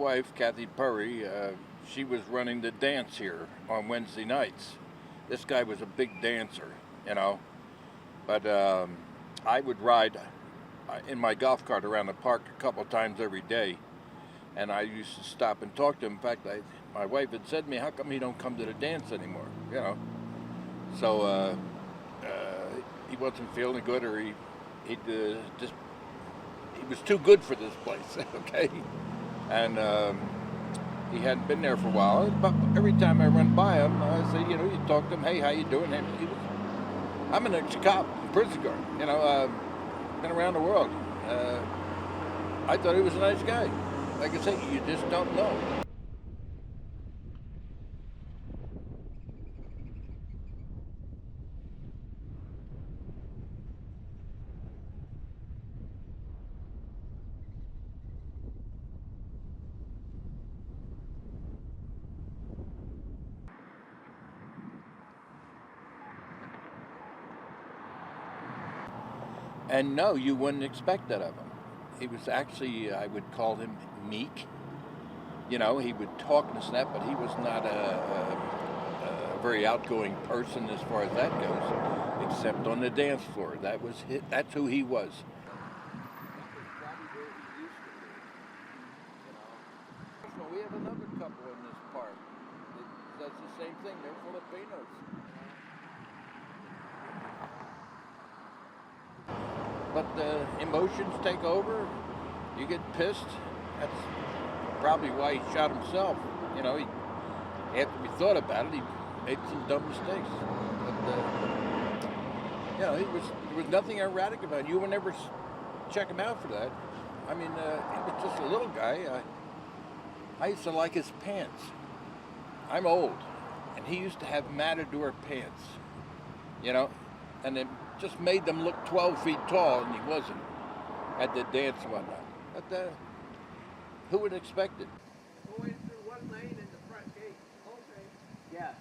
wife, Kathy Purry, she was running the dance here on Wednesday nights. This guy was a big dancer, you know. But I would ride in my golf cart around the park a couple of times every day, and I used to stop and talk to him. In fact, my wife had said to me, "How come he don't come to the dance anymore?" You know. So he wasn't feeling good, or he was too good for this place. Okay, and he hadn't been there for a while. But every time I run by him, I say, you talk to him. Hey, how you doing? And I'm an ex-cop, prison guard. Been around the world. I thought he was a nice guy. Like I say, you just don't know. And no, you wouldn't expect that of him. He was actually, I would call him meek. He would talk and snap, but he was not a very outgoing person as far as that goes, except on the dance floor. That's who he was. We have another couple in this park that does the same thing. They're Filipinos. But the emotions take over. You get pissed. That's probably why he shot himself. After we thought about it, he made some dumb mistakes. But there was nothing erratic about it. You would never check him out for that. I mean, he was just a little guy. I used to like his pants. I'm old, and he used to have matador pants. And it just made them look 12 feet tall, and he wasn't at the dance and whatnot. But who would expect it? Going through one lane in the front gate. Okay. Yeah.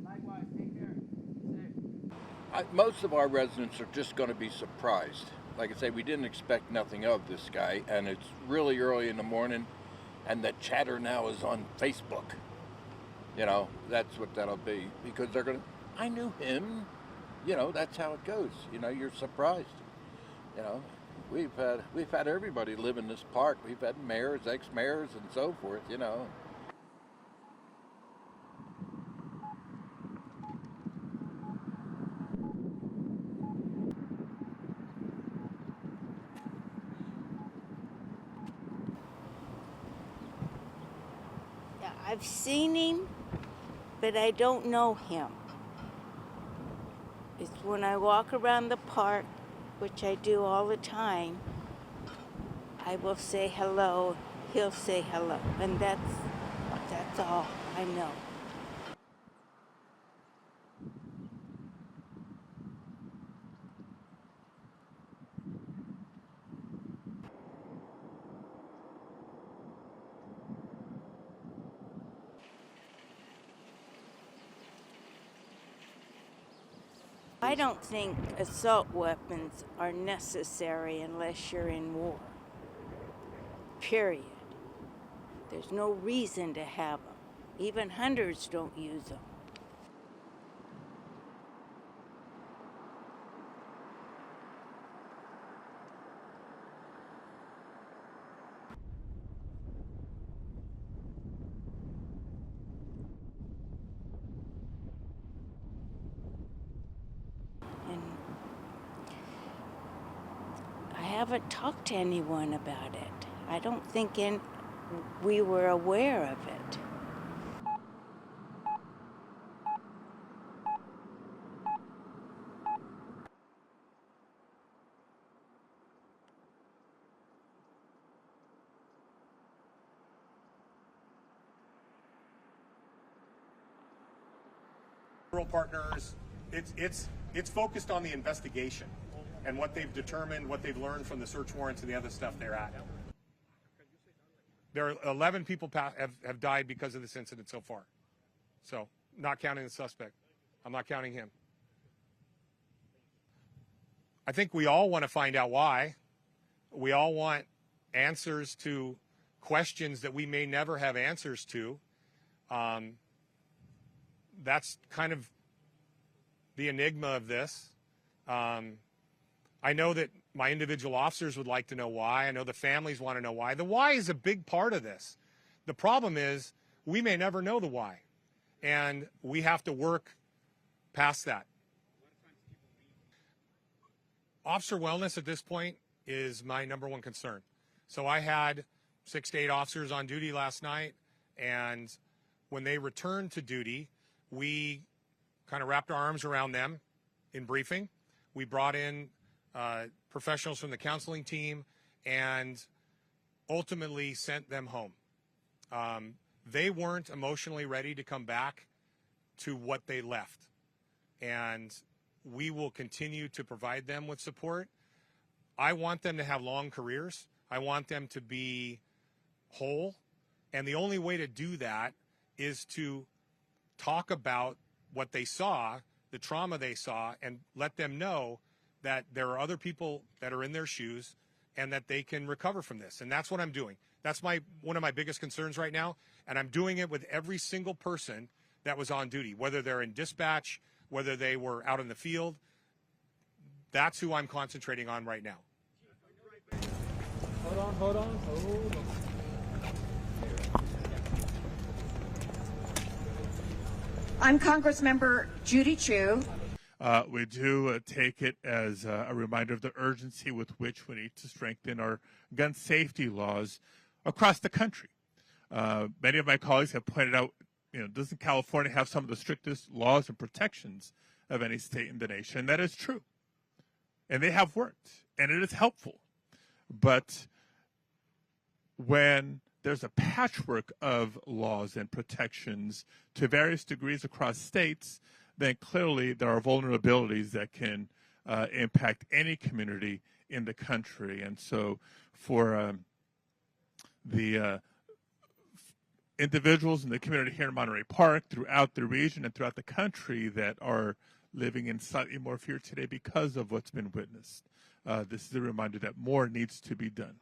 Likewise, take care. Most of our residents are just going to be surprised. Like I say, we didn't expect nothing of this guy, and it's really early in the morning, and the chatter now is on Facebook. That's what that'll be, because they're going to, I knew him. That's how it goes. You're surprised. We've had everybody live in this park. We've had mayors, ex-mayors, and so forth, I've seen him, but I don't know him. It's when I walk around the park, which I do all the time, I will say hello, he'll say hello, and that's all I know. I don't think assault weapons are necessary unless you're in war. Period. There's no reason to have them. Even hunters don't use them. I haven't talked to anyone about it. I don't think we were aware of it. Partners, it's focused on the investigation and what they've determined, what they've learned from the search warrants and the other stuff they're at. There are 11 people have died because of this incident so far. So not counting the suspect. I'm not counting him. I think we all want to find out why. We all want answers to questions that we may never have answers to. That's kind of the enigma of this. I know that my individual officers would like to know why. I know the families want to know why. The why is a big part of this. The problem is we may never know the why, and we have to work past that. Officer wellness at this point is my number one concern. So I had 6 to 8 officers on duty last night, and when they returned to duty, we kind of wrapped our arms around them in briefing. We brought in professionals from the counseling team and ultimately sent them home. They weren't emotionally ready to come back to what they left. And we will continue to provide them with support. I want them to have long careers. I want them to be whole. And the only way to do that is to talk about what they saw, the trauma they saw, and let them know that there are other people that are in their shoes and that they can recover from this. And that's what I'm doing. That's one of my biggest concerns right now. And I'm doing it with every single person that was on duty, whether they're in dispatch, whether they were out in the field. That's who I'm concentrating on right now. Hold on. I'm Congressmember Judy Chu. We do take it as a reminder of the urgency with which we need to strengthen our gun safety laws across the country. Many of my colleagues have pointed out, doesn't California have some of the strictest laws and protections of any state in the nation? That is true. And they have worked, and it is helpful. But when there's a patchwork of laws and protections to various degrees across states, then clearly there are vulnerabilities that can impact any community in the country. And so for the individuals in the community here in Monterey Park, throughout the region and throughout the country that are living in slightly more fear today because of what's been witnessed, this is a reminder that more needs to be done.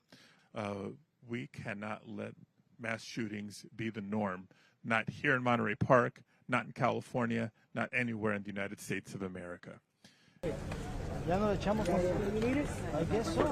We cannot let mass shootings be the norm, not here in Monterey Park, not in California, not anywhere in the United States of America. Ya nos echamos con... I guess so.